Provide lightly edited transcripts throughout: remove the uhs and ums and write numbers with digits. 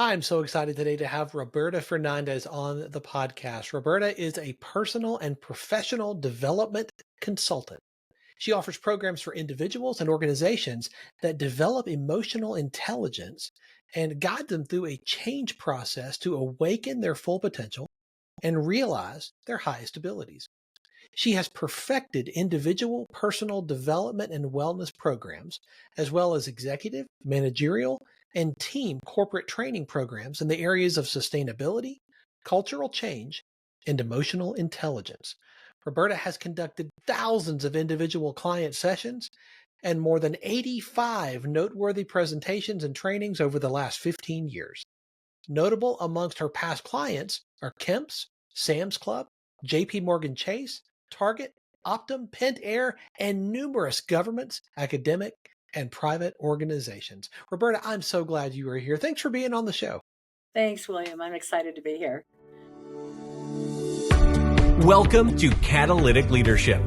I'm so excited today to have Roberta Fernandez on the podcast. Roberta is a personal and professional development consultant. She offers programs for individuals and organizations that develop emotional intelligence and guide them through a change process to awaken their full potential and realize their highest abilities. She has perfected individual personal development and wellness programs, as well as executive, managerial, and team corporate training programs in the areas of sustainability, cultural change, and emotional intelligence. Roberta has conducted thousands of individual client sessions and more than 85 noteworthy presentations and trainings over the last 15 years. Notable amongst her past clients are Kemp's, Sam's Club, JP Morgan Chase, Target, Optum, Pentair, and numerous governments, academic, and private organizations. Roberta, I'm so glad you are here. Thanks for being on the show. Thanks, William. I'm excited to be here. Welcome to Catalytic Leadership,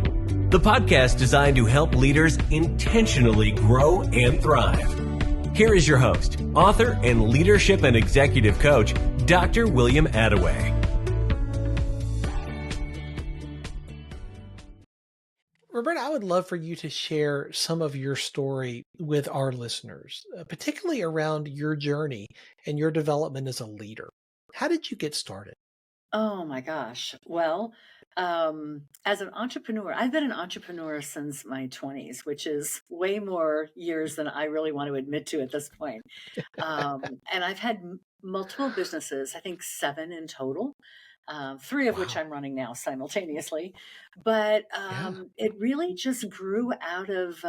the podcast designed to help leaders intentionally grow and thrive. Here is your host, author, and leadership and executive coach, Dr. William Attaway. Roberta, I would love for you to share some of your story with our listeners, particularly around your journey and your development as a leader. How did you get started? Oh my gosh. Well, as an entrepreneur, I've been an entrepreneur since my 20s, which is way more years than I really want to admit to at this point. And I've had multiple businesses, I think 7 in total. 3 of which I'm running now simultaneously. But it really just grew out of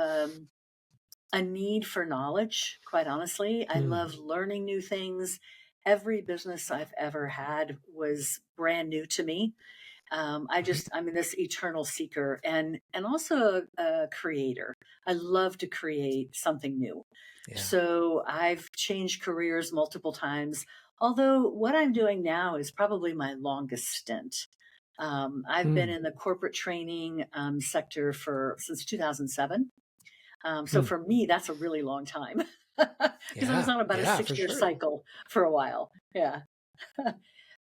a need for knowledge, quite honestly. I love learning new things. Every business I've ever had was brand new to me. I'm this eternal seeker and also a creator. I love to create something new. Yeah. So I've changed careers multiple times. Although what I'm doing now is probably my longest stint. I've been in the corporate training sector since 2007. So for me, that's a really long time because I was on about a 6-year cycle for a while. Yeah.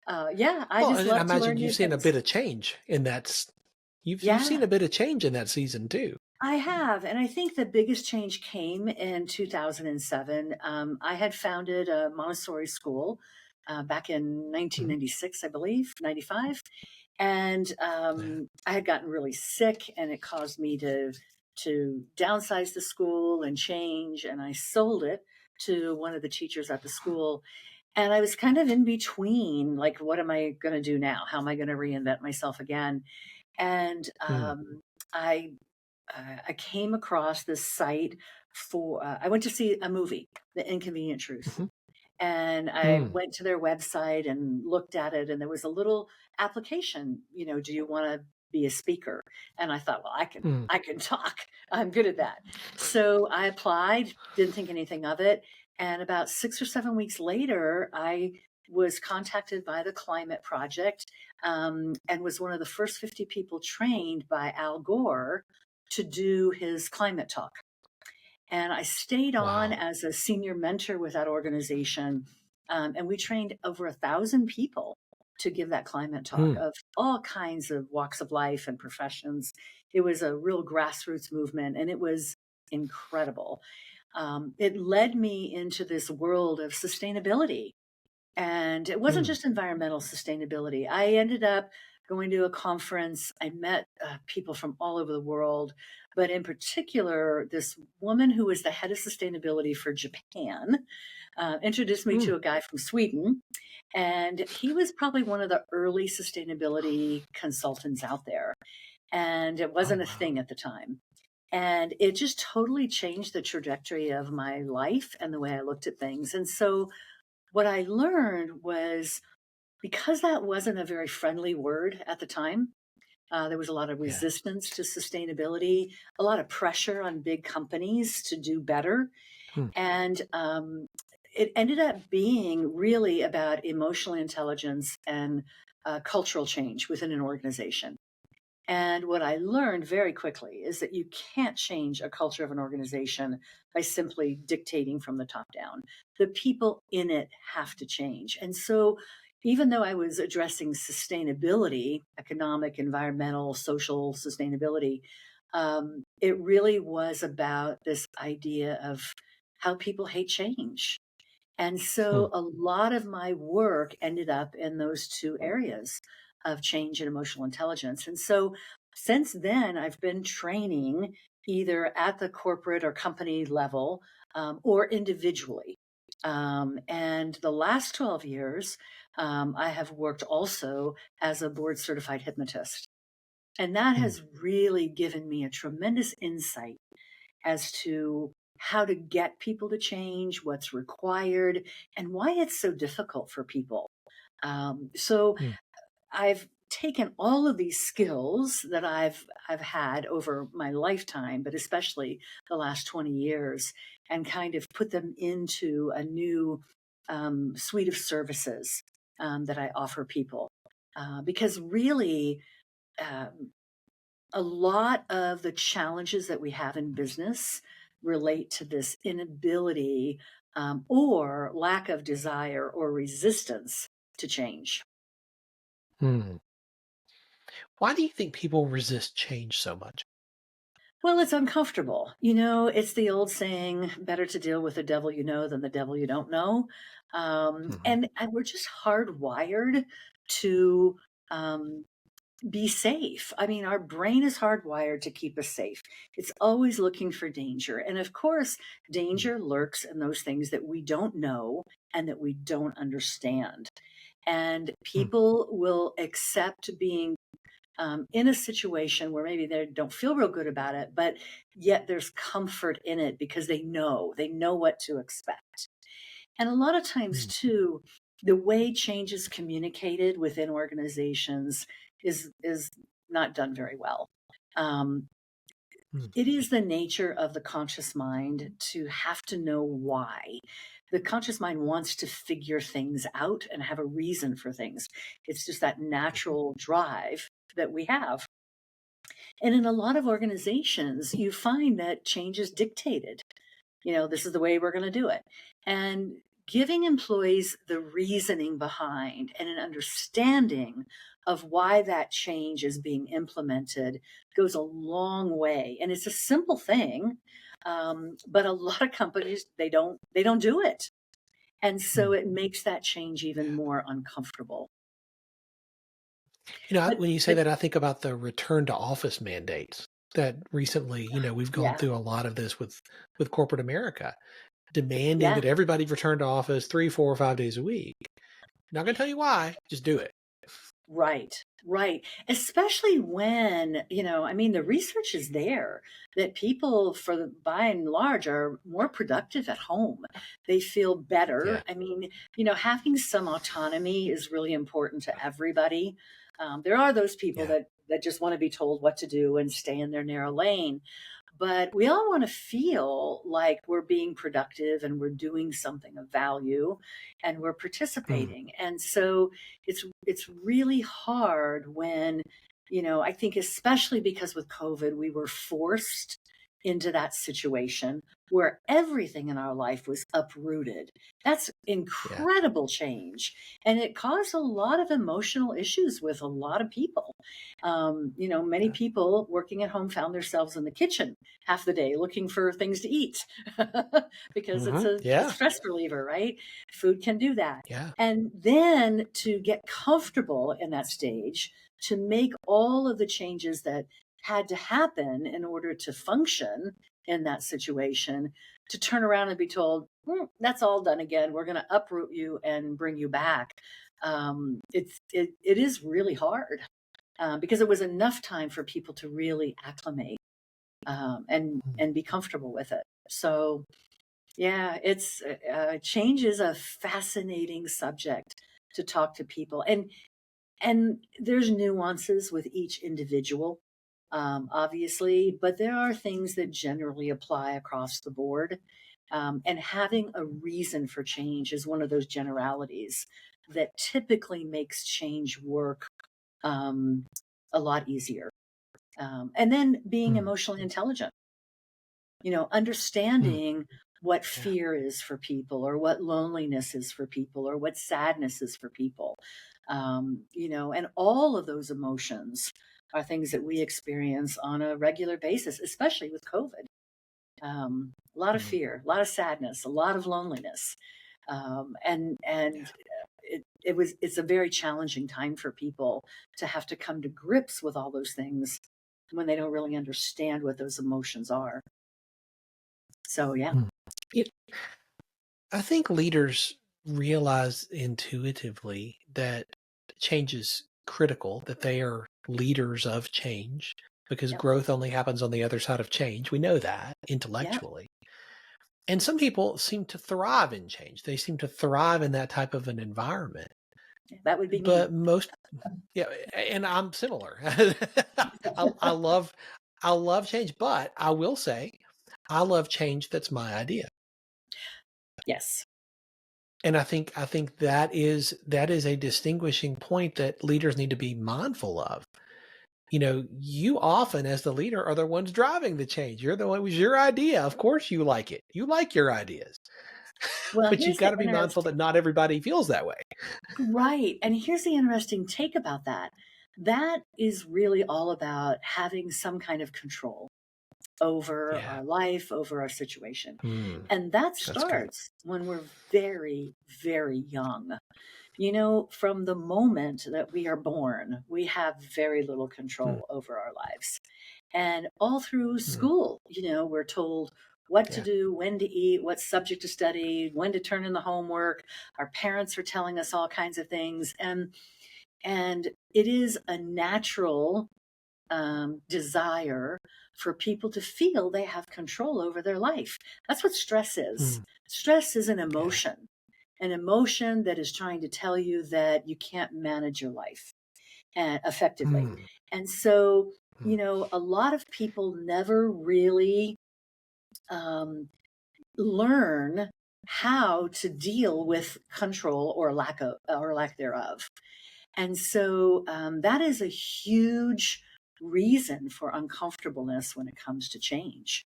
I just love to learn you've seen a bit of change in that. You've seen a bit of change in that season too. I have. And I think the biggest change came in 2007. I had founded a Montessori school back in 1996, I believe, 95. And I had gotten really sick and it caused me to downsize the school and change. And I sold it to one of the teachers at the school. And I was kind of in between, like, what am I going to do now? How am I going to reinvent myself again? And I came across this site I went to see a movie, The Inconvenient Truth. And I went to their website and looked at it, and there was a little application, do you want to be a speaker? And I thought, well, I can talk. I'm good at that. So I applied, didn't think anything of it. And about 6 or 7 weeks later, I was contacted by the Climate Project and was one of the first 50 people trained by Al Gore to do his climate talk. And I stayed on as a senior mentor with that organization. And we trained over 1,000 people to give that climate talk of all kinds of walks of life and professions. It was a real grassroots movement, and it was incredible. It led me into this world of sustainability. And it wasn't just environmental sustainability. I ended up going to a conference. I met people from all over the world, but in particular, this woman who was the head of sustainability for Japan introduced me to a guy from Sweden. And he was probably one of the early sustainability consultants out there. And it wasn't a thing at the time. And it just totally changed the trajectory of my life and the way I looked at things. And so what I learned was, because that wasn't a very friendly word at the time, there was a lot of resistance to sustainability, a lot of pressure on big companies to do better. And it ended up being really about emotional intelligence and cultural change within an organization. And what I learned very quickly is that you can't change a culture of an organization by simply dictating from the top down. the people in it have to change. And so even though I was addressing sustainability, economic, environmental, social sustainability, it really was about this idea of how people hate change. And Hmm. so a lot of my work ended up in those two areas of change and emotional intelligence. And so since then, I've been training either at the corporate or company level or individually. And the last 12 years, I have worked also as a board certified hypnotist. And that Hmm. has really given me a tremendous insight as to how to get people to change, what's required, and why it's so difficult for people. So Hmm. I've taken all of these skills that I've had over my lifetime, but especially the last 20 years, and kind of put them into a new suite of services that I offer people. Because really, um, a lot of the challenges that we have in business relate to this inability or lack of desire or resistance to change. Hmm. Why do you think people resist change so much? Well, it's uncomfortable. It's the old saying, better to deal with the devil you know than the devil you don't know. Mhm. And we're just hardwired to um, be safe. I mean, our brain is hardwired to keep us safe. It's always looking for danger. And of course, Mm. danger lurks in those things that we don't know and that we don't understand. And Mm. people will accept being in a situation where maybe they don't feel real good about it, but yet there's comfort in it because they know what to expect. And a lot of times, Mm. too, the way change is communicated within organizations is not done very well. Um, Mm. it is the nature of the conscious mind to have to know why. The conscious mind wants to figure things out and have a reason for things. It's just that Mhm. natural drive that we have. And in a lot of organizations, you find that change is dictated. This is the way we're going to do it. And giving employees the reasoning behind and an understanding of why that change is being implemented goes a long way. And it's a simple thing, but a lot of companies they don't do it, and so Mm. it makes that change even more uncomfortable. But When you say but that, I think about the return to office mandates that recently, we've gone yeah, through a lot of this with corporate America, demanding yeah. that everybody return to office 3, 4, or 5 days a week. Not gonna tell you why, just do it. Right, right. Especially when, I mean, the research is there that people, by and large, are more productive at home. They feel Yeah. better. I mean, having some autonomy is really important to everybody. There are those people Yeah. that just want to be told what to do and stay in their narrow lane. But we all want to feel like we're being productive and we're doing something of value and we're Mm. participating. And so it's really hard when, I think especially because with COVID, we were forced into that situation where everything in our life was uprooted. That's Yeah. incredible change. And it caused a lot of emotional issues with a lot of people. Many Yeah. people working at home found themselves in the kitchen half the day looking for things to eat because it's Mhm. a Yeah. stress reliever, right? Food can do that. Yeah. And then to get comfortable in that stage, to make all of the changes that had to happen in order to function in that situation, to turn around and be told, that's all done again. We're going to uproot you and bring you back. It is really hard because it was enough time for people to really acclimate Mm. and be comfortable with it. So yeah, it's change is a fascinating subject to talk to people, and there's nuances with each individual, obviously, but there are things that generally apply across the board. And having a reason for change is one of those generalities that typically makes change work um, a lot easier. And then being Mm. emotionally intelligent, Mm. understanding what fear is for people, or what loneliness is for people, or what sadness is for people. And all of those emotions are things that we experience on a regular basis, especially with COVID. A lot of fear, a lot of sadness, a lot of loneliness. It's a very challenging time for people to have to come to grips with all those things when they don't really understand what those emotions are. So, yeah. I think leaders realize intuitively that change is critical, that they are leaders of change, because growth only happens on the other side of change. We know that intellectually. And some people seem to thrive in change. They seem to thrive in that type of an environment. That would be But me. and I'm similar. I love change, but I will say I love change that's my idea. Yes. And I think that is a distinguishing point that leaders need to be mindful of. You often, as the leader, are the ones driving the change. You're the one, it was your idea. Of course you like it. You like your ideas. Well, but you've got to be mindful that not everybody feels that way. Right. And here's the interesting take about that. That is really all about having some kind of control over our life, over our situation. And that starts when we're very, very young. From the moment that we are born, we have very little control over our lives. And all through school, we're told what to do, when to eat, what subject to study, when to turn in the homework. Our parents are telling us all kinds of things. And it is a natural desire for people to feel they have control over their life. That's what stress is. Stress is an emotion that is trying to tell you that you can't manage your life effectively. And so, a lot of people never really learn how to deal with control or lack thereof. And so that is a huge reason for uncomfortableness when it comes to change,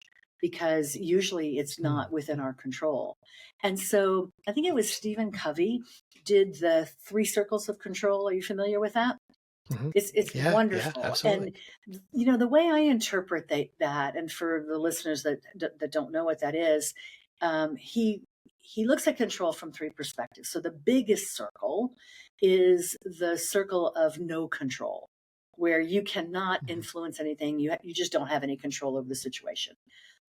because usually it's not within our control. And so I think it was Stephen Covey did the 3 circles of control. Are you familiar with that? It's wonderful. And, the way I interpret that, and for the listeners that don't know what that is, he looks at control from 3 perspectives. So the biggest circle is the circle of no control, where you cannot influence anything. You just don't have any control over the situation.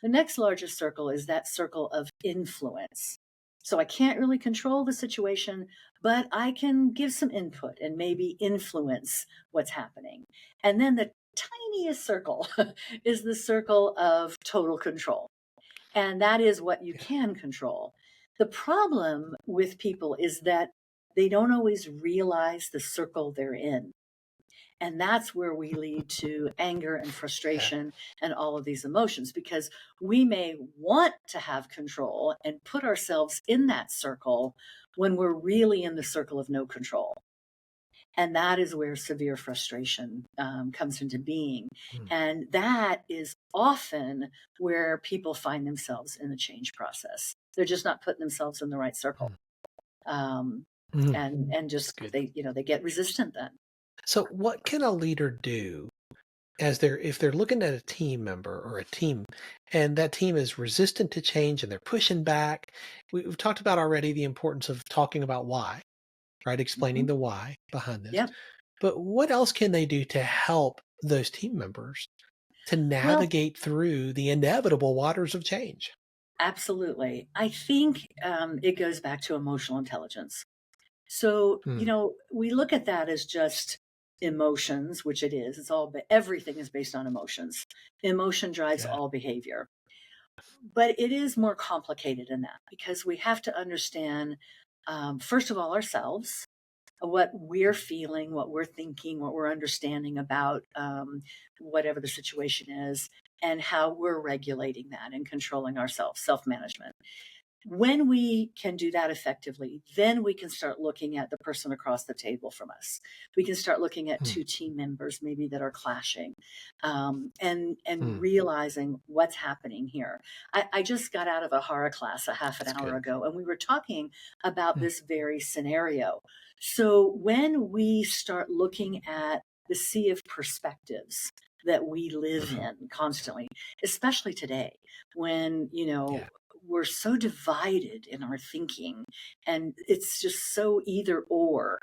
The next largest circle is that circle of influence. So I can't really control the situation, but I can give some input and maybe influence what's happening. And then the tiniest circle is the circle of total control. And that is what you can control. The problem with people is that they don't always realize the circle they're in. And that's where we lead to anger and frustration and all of these emotions, because we may want to have control and put ourselves in that circle when we're really in the circle of no control. And that is where severe frustration comes into being. And that is often where people find themselves in the change process. They're just not putting themselves in the right circle. And just, they get resistant then. So what can a leader do if they're looking at a team member or a team, and that team is resistant to change and they're pushing back? We've talked about already the importance of talking about why, right? Explaining the why behind this. Yep. But what else can they do to help those team members to navigate through the inevitable waters of change? Absolutely. I think it goes back to emotional intelligence. So, we look at that as just emotions, which it is. It's all, everything is based on emotions. Emotion drives all behavior. But it is more complicated than that, because we have to understand, first of all, ourselves, what we're feeling, what we're thinking, what we're understanding about whatever the situation is, and how we're regulating that and controlling ourselves, self-management. When we can do that effectively, then we can start looking at the person across the table from us. We can start looking at two team members maybe that are clashing, and realizing what's happening here. I just got out of a Ahara class a half an hour ago, and we were talking about this very scenario. So when we start looking at the sea of perspectives that we live in constantly, especially today, when, we're so divided in our thinking, and it's just so either or.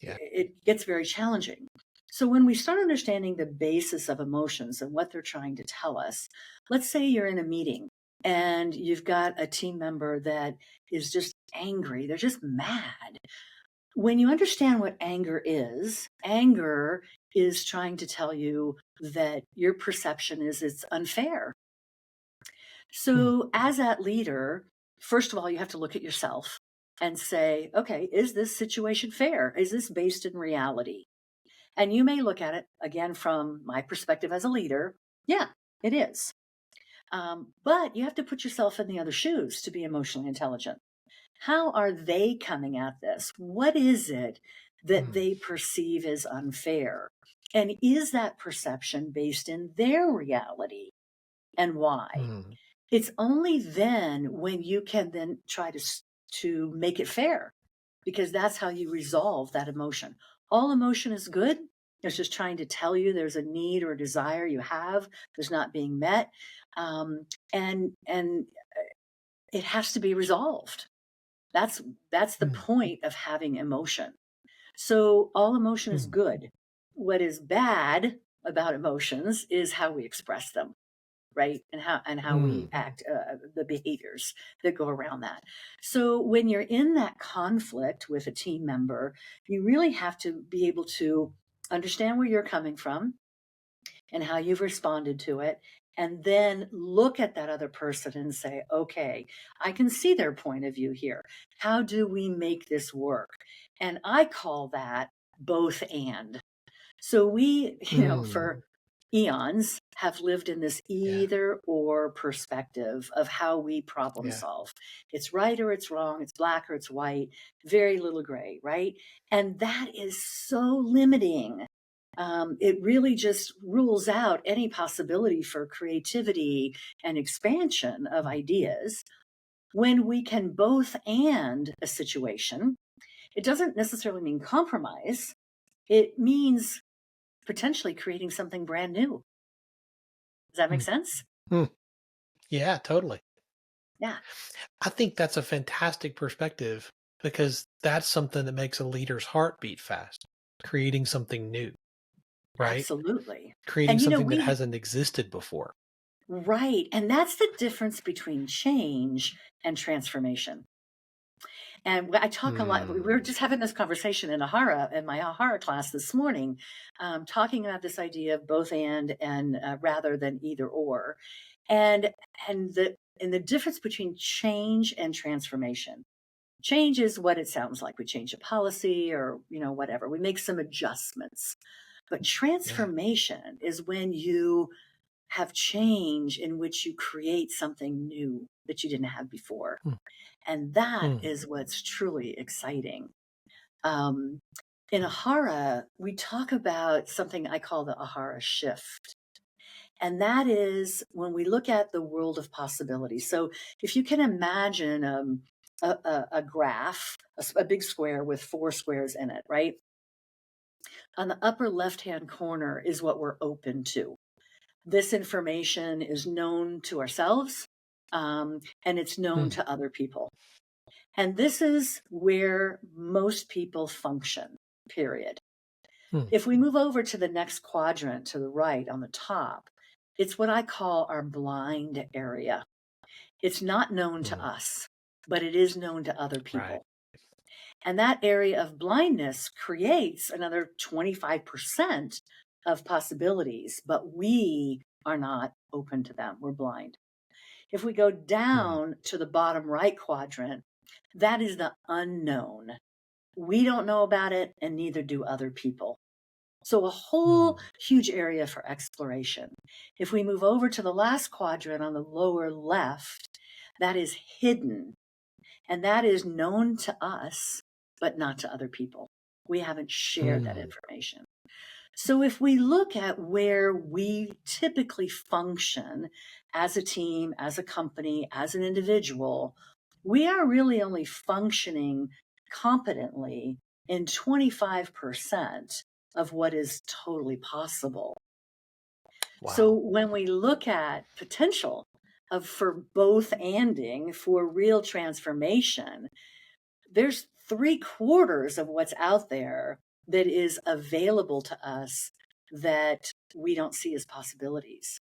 It gets very challenging. So when we start understanding the basis of emotions and what they're trying to tell us, let's say you're in a meeting and you've got a team member that is just angry. They're just mad. When you understand what anger is trying to tell you that your perception is it's unfair. So as that leader, first of all, you have to look at yourself and say, okay, is this situation fair? Is this based in reality? And you may look at it, again, from my perspective as a leader. Yeah, it is. But you have to put yourself in the other shoes to be emotionally intelligent. How are they coming at this? What is it that they perceive as unfair? And is that perception based in their reality? And why? It's only then when you can then try to make it fair, because that's how you resolve that emotion. All emotion is good. It's just trying to tell you there's a need or a desire you have that's not being met. And it has to be resolved. That's the point of having emotion. So all emotion is good. What is bad about emotions is how we express them, right? And how we act, the behaviors that go around that. So when you're in that conflict with a team member, you really have to be able to understand where you're coming from and how you've responded to it, and then look at that other person and say, okay, I can see their point of view here. How do we make this work? And I call that both and. So we, for eons have lived in this either or perspective of how we problem solve. It's right or it's wrong. It's black or it's white. Very little gray, right? And that is so limiting. It really just rules out any possibility for creativity and expansion of ideas. When we can both and a situation, it doesn't necessarily mean compromise. It means potentially creating something brand new. Does that make sense? Yeah, totally. Yeah. I think that's a fantastic perspective, because that's something that makes a leader's heart beat fast, creating something new, right? Absolutely. Creating something that hasn't existed before. Right. And that's the difference between change and transformation. And I talk a lot. We were just having this conversation in Ahara, in my Ahara class this morning, talking about this idea of both and rather than either or, and the difference between change and transformation. Change is what it sounds like. We change a policy or whatever. We make some adjustments. But transformation is when you have change in which you create something new that you didn't have before. And that is what's truly exciting. In Ahara, we talk about something I call the Ahara shift. And that is when we look at the world of possibilities. So if you can imagine a graph, a big square with 4 squares in it, right? On the upper left-hand corner is what we're open to. This information is known to ourselves, and it's known to other people. And this is where most people function, period. If we move over to the next quadrant to the right on the top, it's what I call our blind area. It's not known to us, but it is known to other people. Right. And that area of blindness creates another 25% of possibilities, but we are not open to them. We're blind. If we go down to the bottom right quadrant, that is the unknown. We don't know about it, and neither do other people. So a whole huge area for exploration. If we move over to the last quadrant on the lower left, that is hidden, and that is known to us, but not to other people. We haven't shared that information. So if we look at where we typically function as a team, as a company, as an individual, we are really only functioning competently in 25% of what is totally possible. Wow. So when we look at potential for both anding, for real transformation, there's 3/4 of what's out there that is available to us that we don't see as possibilities.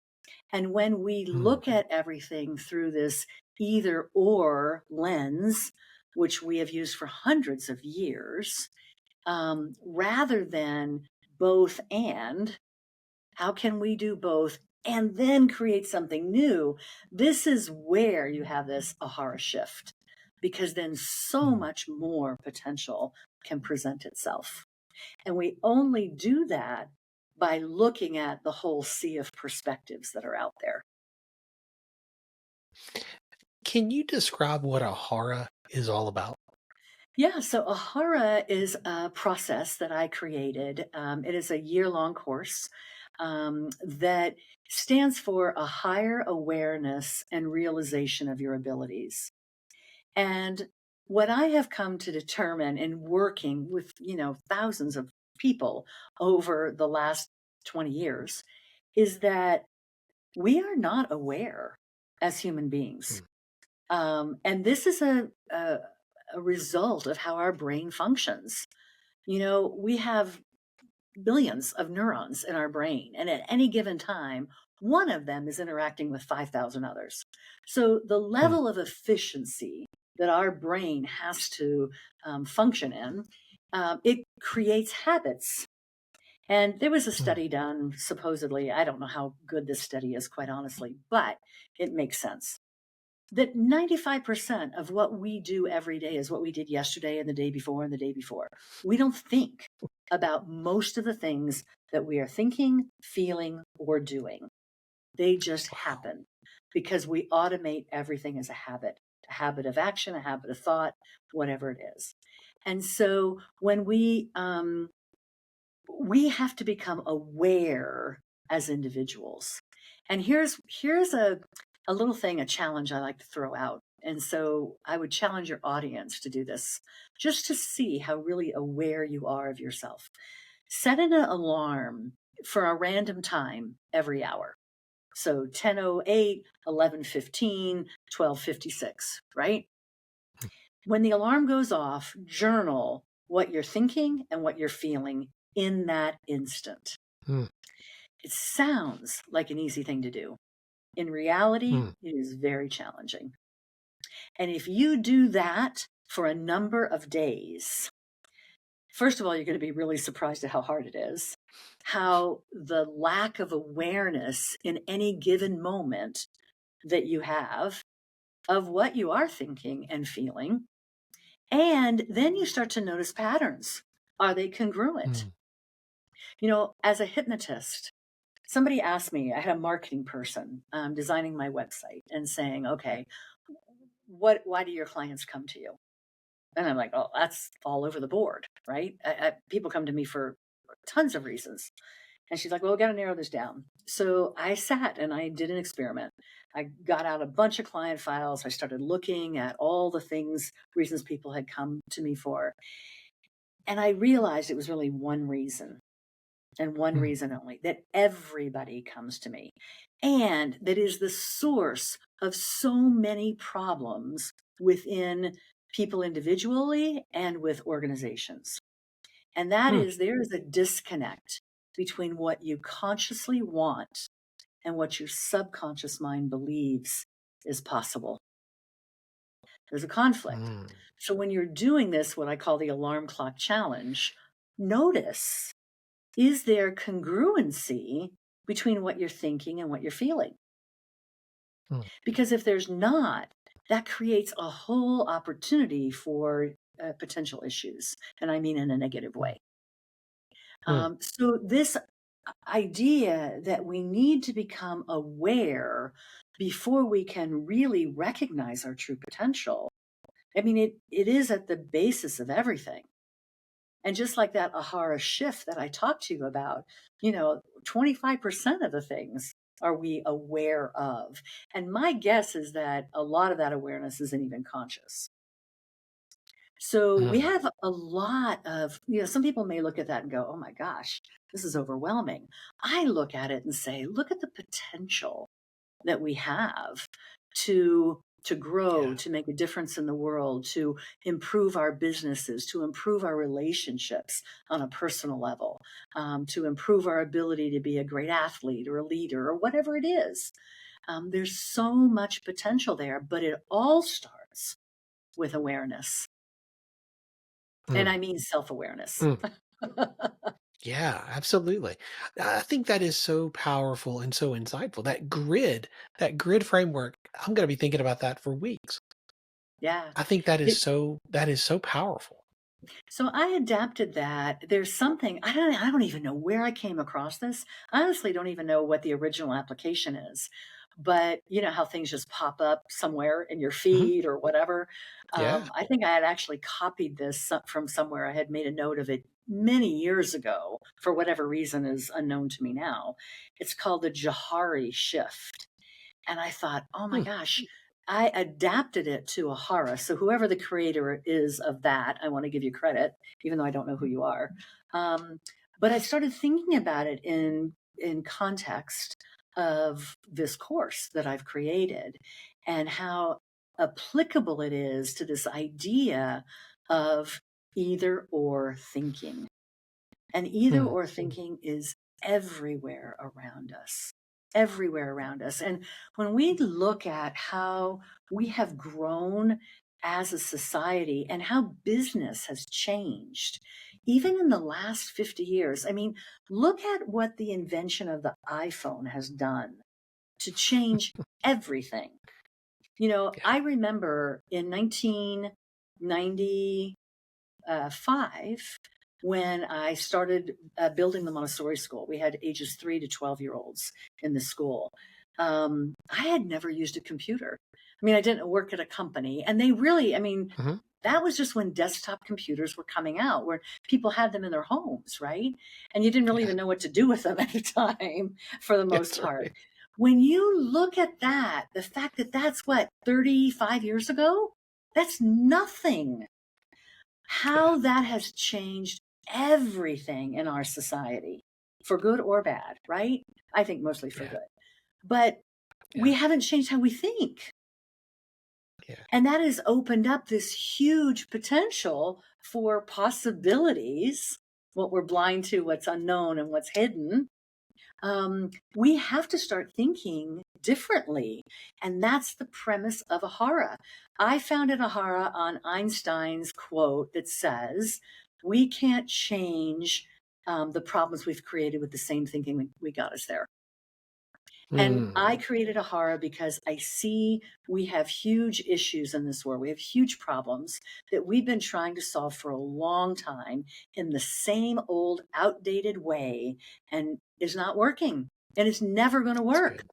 And when we look at everything through this either or lens, which we have used for hundreds of years, rather than both and, how can we do both and then create something new? This is where you have this Ahara shift, because then so much more potential can present itself. And we only do that by looking at the whole sea of perspectives that are out there. Can you describe what Ahara is all about? Yeah, so Ahara is a process that I created. It is a year-long course that stands for a higher awareness and realization of your abilities. And what I have come to determine in working with, thousands of people over the last 20 years is that we are not aware as human beings. And this is a result of how our brain functions. We have billions of neurons in our brain, and at any given time, one of them is interacting with 5,000 others. So the level of efficiency that our brain has to function in, it creates habits. And there was a study done, supposedly, I don't know how good this study is, quite honestly, but it makes sense, that 95% of what we do every day is what we did yesterday and the day before and the day before. We don't think about most of the things that we are thinking, feeling, or doing. They just happen because we automate everything as a habit of action, a habit of thought, whatever it is. And so when we have to become aware as individuals. And here's a little thing, a challenge I like to throw out. And so I would challenge your audience to do this just to see how really aware you are of yourself. Set an alarm for a random time every hour. So 10:08, 11:15, 12:56, right? When the alarm goes off, journal what you're thinking and what you're feeling in that instant. It sounds like an easy thing to do. In reality, it is very challenging. And if you do that for a number of days, first of all, you're going to be really surprised at how hard it is, how the lack of awareness in any given moment that you have of what you are thinking and feeling. And then you start to notice patterns. Are they congruent? As a hypnotist, somebody asked me, I had a marketing person designing my website and saying, okay, why do your clients come to you? And I'm like, oh, that's all over the board, right? People come to me for tons of reasons. And she's like, well, we got to narrow this down. So I sat and I did an experiment. I got out a bunch of client files. I started looking at all the reasons people had come to me for. And I realized it was really one reason. And one reason only, that everybody comes to me. And that is the source of so many problems within people individually and with organizations. And that is, there is a disconnect between what you consciously want and what your subconscious mind believes is possible. There's a conflict. So when you're doing this, what I call the alarm clock challenge, notice, is there congruency between what you're thinking and what you're feeling? Because if there's not, that creates a whole opportunity for potential issues. And I mean in a negative way. So this idea that we need to become aware before we can really recognize our true potential. I mean, it is at the basis of everything. And just like that Ahara shift that I talked to you about, 25% of the things are we aware of. And my guess is that a lot of that awareness isn't even conscious. So we Mm. have a lot of, some people may look at that and go, oh my gosh, this is overwhelming. I look at it and say, look at the potential that we have to grow, Yeah. to make a difference in the world, to improve our businesses, to improve our relationships on a personal level, to improve our ability to be a great athlete or a leader or whatever it is. There's so much potential there, but it all starts with awareness. And Mm. I mean self-awareness. Mm. Yeah, absolutely. I think that is so powerful and so insightful. That grid framework, I'm going to be thinking about that for weeks. Yeah. I think that is so powerful. So I adapted that. There's something, I don't even know where I came across this. I honestly don't even know what the original application is. But you know how things just pop up somewhere in your Mhm. feed or whatever. Yeah. I think I had actually copied this from somewhere. I had made a note of it many years ago, for whatever reason is unknown to me now. It's called the Johari shift. And I thought, oh my Hmm. gosh, I adapted it to Ahara. So whoever the creator is of that, I want to give you credit, even though I don't know who you are. Um, but I started thinking about it in context of this course that I've created and how applicable it is to this idea of either or thinking. And either Hmm. or thinking is everywhere around us, everywhere around us. And when we look at how we have grown as a society and how business has changed, even in the last 50 years, I mean, look at what the invention of the iPhone has done to change everything. Yeah. I remember in 1995, when I started building the Montessori school. We had ages 3 to 12-year-olds in the school. I had never used a computer. I mean, I didn't work at a company, and they really, I mean, Mhm. that was just when desktop computers were coming out, where people had them in their homes, right? And you didn't really Yeah. even know what to do with them at the time, for the most That's part. right. When you look at that, the fact that that's what, 35 years ago, that's nothing. Yeah. How that has changed everything in our society, for good or bad, right? I think mostly for Yeah. good. But we Yeah. haven't changed how we think. Yeah. And that has opened up this huge potential for possibilities, what we're blind to, what's unknown, and what's hidden. We have to start thinking differently. And that's the premise of Ahara. I founded Ahara on Einstein's quote that says, we can't change the problems we've created with the same thinking we got us there. And Mm. I created Ahara because I see we have huge issues in this world. We have huge problems that we've been trying to solve for a long time in the same old, outdated way, and is not working. And it's never going to That's work. good.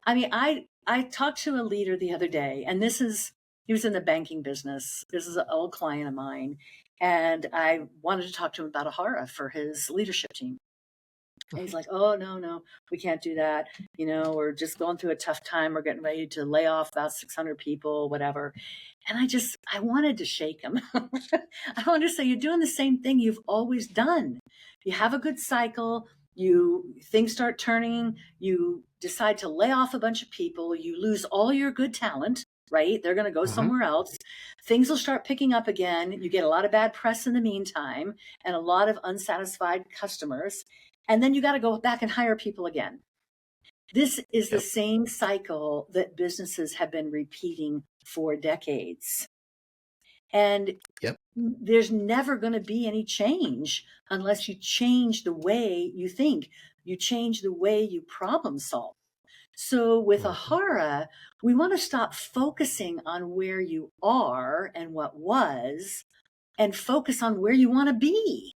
I mean, I talked to a leader the other day, and he was in the banking business. This is an old client of mine. And I wanted to talk to him about Ahara for his leadership team. And he's like, oh, no, we can't do that. We're just going through a tough time. We're getting ready to lay off about 600 people, whatever. And I wanted to shake him. I wanted to say, you're doing the same thing you've always done. You have a good cycle. Things start turning. You decide to lay off a bunch of people. You lose all your good talent, right? They're going to go Mhm. somewhere else. Things will start picking up again. You get a lot of bad press in the meantime and a lot of unsatisfied customers. And then you got to go back and hire people again. This is the Yep. same cycle that businesses have been repeating for decades. And Yep. there's never going to be any change unless you change the way you think, you change the way you problem solve. So with Mhm. Ahara, we want to stop focusing on where you are and what was, and focus on where you want to be.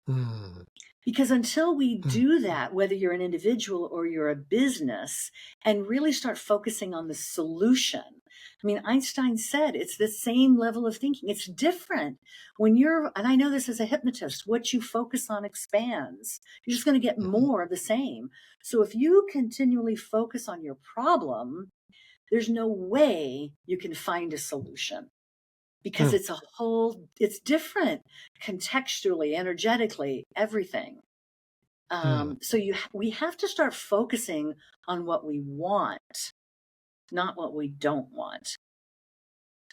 Mm. Because until we do that, whether you're an individual or you're a business, and really start focusing on the solution. I mean, Einstein said it's the same level of thinking. It's different when and I know this as a hypnotist, what you focus on expands. You're just going to get more of the same. So if you continually focus on your problem, there's no way you can find a solution. Because it's different contextually, energetically, everything. So we have to start focusing on what we want, not what we don't want.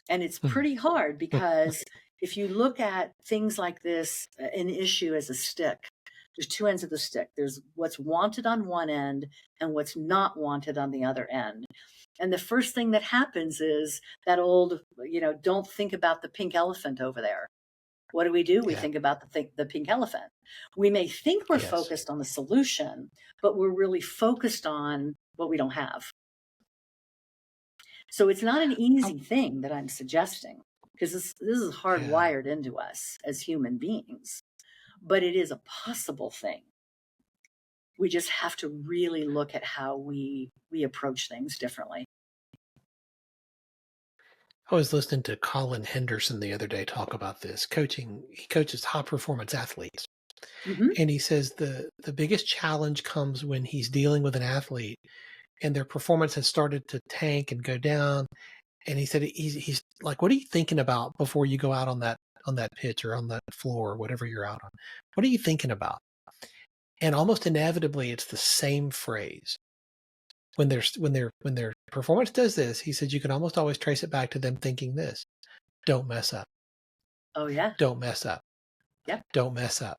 And it's pretty hard because if you look at things like this, an issue as a stick, there's two ends of the stick. There's what's wanted on one end and what's not wanted on the other end. And the first thing that happens is that old, don't think about the pink elephant over there. What do? We think about the pink elephant. We may think we're focused on the solution, but we're really focused on what we don't have. So it's not an easy thing that I'm suggesting, because this is hardwired into us as human beings, but it is a possible thing. We just have to really look at how we approach things differently. I was listening to Colin Henderson the other day talk about this coaching. He coaches high performance athletes. And he says the biggest challenge comes when he's dealing with an athlete and their performance has started to tank and go down. And he said, he's like, what are you thinking about before you go out on that pitch or on that floor or whatever you're out on? What are you thinking about? And almost inevitably, it's the same phrase. When their performance does this, he said, you can almost always trace it back to them thinking this: don't mess up. Oh yeah. Don't mess up. Yep. Don't mess up.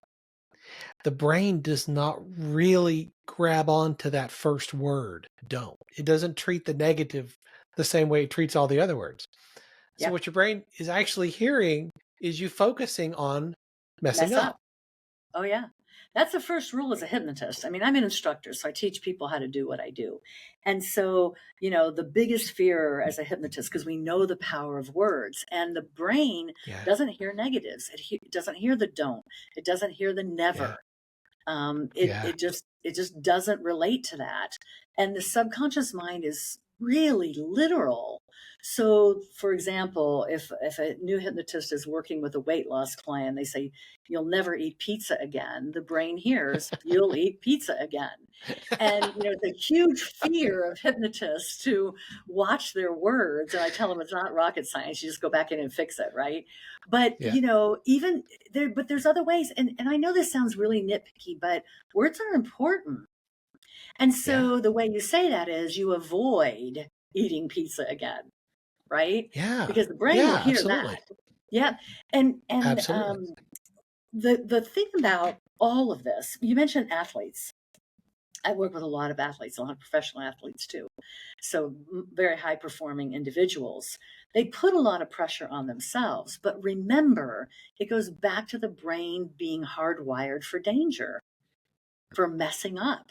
The brain does not really grab onto that first word, don't. It doesn't treat the negative the same way it treats all the other words. So what your brain is actually hearing is you focusing on messing up. Oh yeah. That's the first rule as a hypnotist. I mean, I'm an instructor, so I teach people how to do what I do. And so, the biggest fear as a hypnotist, because we know the power of words, and the brain doesn't hear negatives. It doesn't hear the don't. It doesn't hear the never. It just doesn't relate to that. And the subconscious mind is really literal. So, for example, if a new hypnotist is working with a weight loss client, they say, you'll never eat pizza again. The brain hears, you'll eat pizza again. And, it's a huge fear of hypnotists to watch their words. And I tell them it's not rocket science. You just go back in and fix it, right? But, even there, but there's other ways. And I know this sounds really nitpicky, but words are important. And so the way you say that is you avoid eating pizza again, right? Yeah. Because the brain will hear absolutely. that. Yeah. And Absolutely. The thing about all of this, you mentioned athletes. I work with a lot of athletes, a lot of professional athletes too. So very high performing individuals. They put a lot of pressure on themselves. But remember, it goes back to the brain being hardwired for danger, for messing up.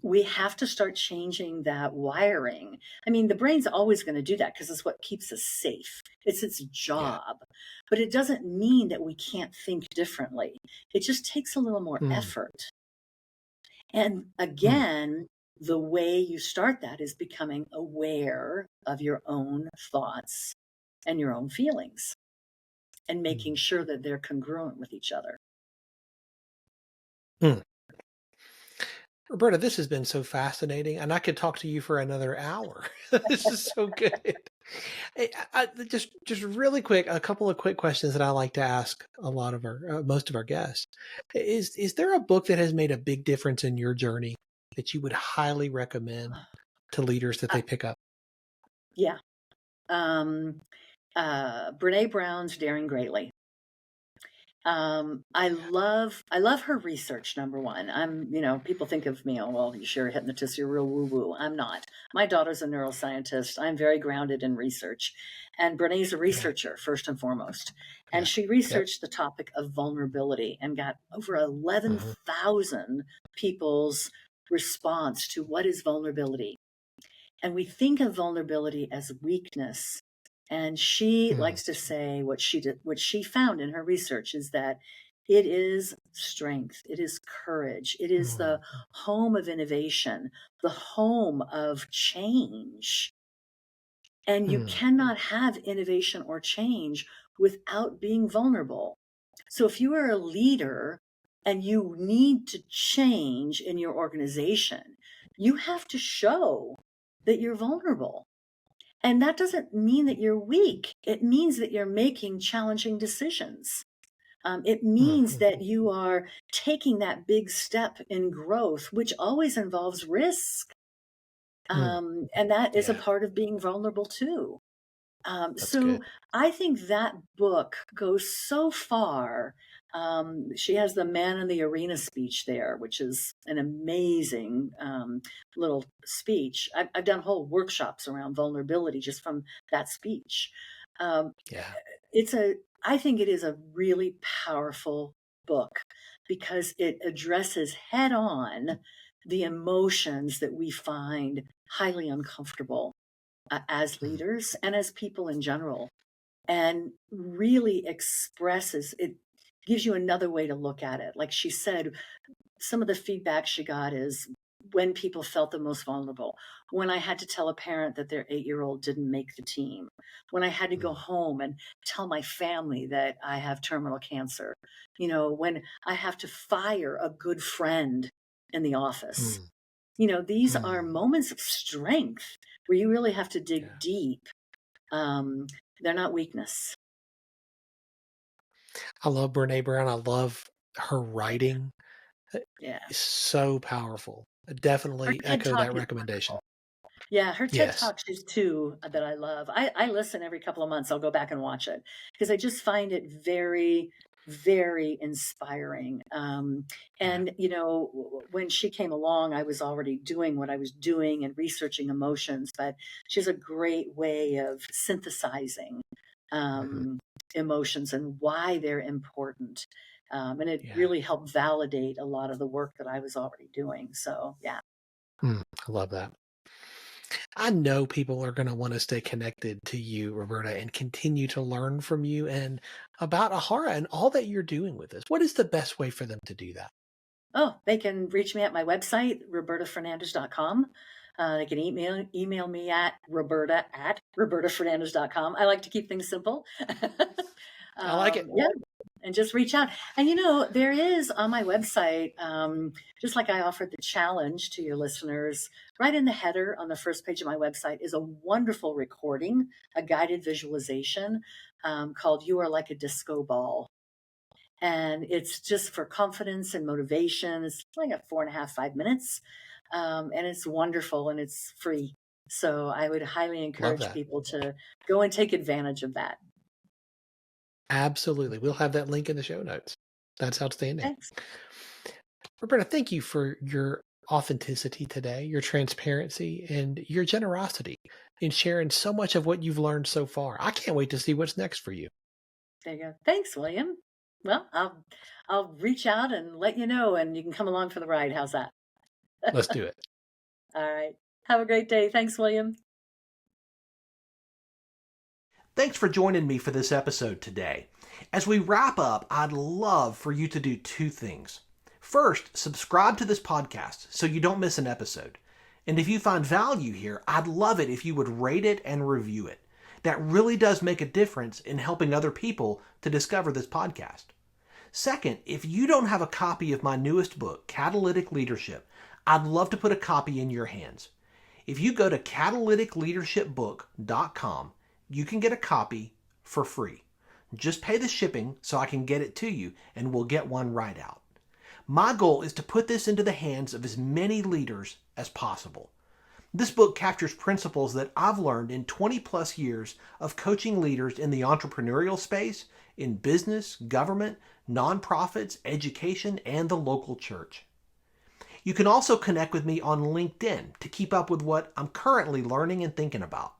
We have to start changing that wiring. I mean, the brain's always going to do that because it's what keeps us safe. It's its job. But it doesn't mean that we can't think differently. It just takes a little more effort. And again, the way you start that is becoming aware of your own thoughts and your own feelings and making sure that they're congruent with each other. Roberta, this has been so fascinating, and I could talk to you for another hour. This is so good. Hey, just really quick, a couple of quick questions that I like to ask a lot of most of our guests. Is there a book that has made a big difference in your journey that you would highly recommend to leaders that they pick up? Yeah. Brene Brown's Daring Greatly. I love her research, number one. People think of me, you're a hypnotist, you're real woo-woo. I'm not. My daughter's a neuroscientist. I'm very grounded in research. And Brene's a researcher, first and foremost. And she researched the topic of vulnerability and got over 11,000 people's response to what is vulnerability. And we think of vulnerability as weakness. And she likes to say what she found in her research is that It is strength. It is courage. It is the home of innovation, the home of change. And you cannot have innovation or change without being vulnerable. So if you are a leader and you need to change in your organization, you have to show that you're vulnerable. And that doesn't mean that you're weak. It means that you're making challenging decisions. It means that you are taking that big step in growth, which always involves risk. And that is a part of being vulnerable too. So good. I think that book goes so far. She has the Man in the Arena speech there, which is an amazing little speech. I've done whole workshops around vulnerability just from that speech. I think it is a really powerful book because it addresses head on the emotions that we find highly uncomfortable as leaders and as people in general, and really expresses it, gives you another way to look at it. Like she said, some of the feedback she got is when people felt the most vulnerable, when I had to tell a parent that their 8-year-old didn't make the team, when I had to go home and tell my family that I have terminal cancer, when I have to fire a good friend in the office. These are moments of strength where you really have to dig deep. They're not weakness. I love Brene Brown. I love her writing. Yeah. It's so powerful. I definitely echo that recommendation. Yeah, her TED Talk is too that I love. I listen every couple of months. I'll go back and watch it because I just find it very, very inspiring. And, when she came along, I was already doing what I was doing and researching emotions, but she has a great way of synthesizing emotions and why they're important. And it really helped validate a lot of the work that I was already doing. So, yeah. I love that. I know people are going to want to stay connected to you, Roberta, and continue to learn from you and about Ahara and all that you're doing with this. What is the best way for them to do that? Oh, they can reach me at my website, robertafernandez.com. They can email me at robertafernandez.com. I like to keep things simple. I like it. Yeah. And just reach out. And, there is on my website, just like I offered the challenge to your listeners, right in the header on the first page of my website is a wonderful recording, a guided visualization called You Are Like a Disco Ball. And it's just for confidence and motivation. It's like 4.5, 5 minutes. And it's wonderful and it's free. So I would highly encourage people to go and take advantage of that. Absolutely. We'll have that link in the show notes. That's outstanding. Thanks. Roberta, thank you for your authenticity today, your transparency, and your generosity in sharing so much of what you've learned so far. I can't wait to see what's next for you. There you go. Thanks, William. Well, I'll reach out and let you know, and you can come along for the ride. How's that? Let's do it. All right. Have a great day. Thanks, William. Thanks for joining me for this episode today. As we wrap up, I'd love for you to do 2 things. First, subscribe to this podcast so you don't miss an episode. And if you find value here, I'd love it if you would rate it and review it. That really does make a difference in helping other people to discover this podcast. Second, if you don't have a copy of my newest book, Catalytic Leadership, I'd love to put a copy in your hands. If you go to catalyticleadershipbook.com, you can get a copy for free. Just pay the shipping so I can get it to you, and we'll get one right out. My goal is to put this into the hands of as many leaders as possible. This book captures principles that I've learned in 20 plus years of coaching leaders in the entrepreneurial space, in business, government, nonprofits, education, and the local church. You can also connect with me on LinkedIn to keep up with what I'm currently learning and thinking about.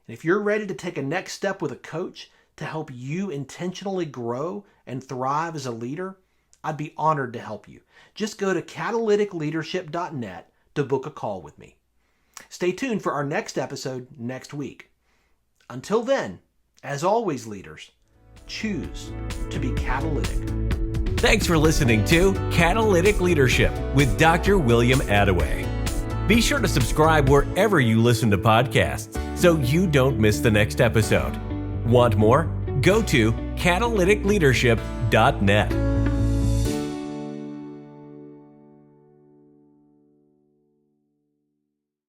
And if you're ready to take a next step with a coach to help you intentionally grow and thrive as a leader, I'd be honored to help you. Just go to catalyticleadership.net to book a call with me. Stay tuned for our next episode next week. Until then, as always, leaders, choose to be catalytic. Thanks for listening to Catalytic Leadership with Dr. William Attaway. Be sure to subscribe wherever you listen to podcasts so you don't miss the next episode. Want more? Go to catalyticleadership.net.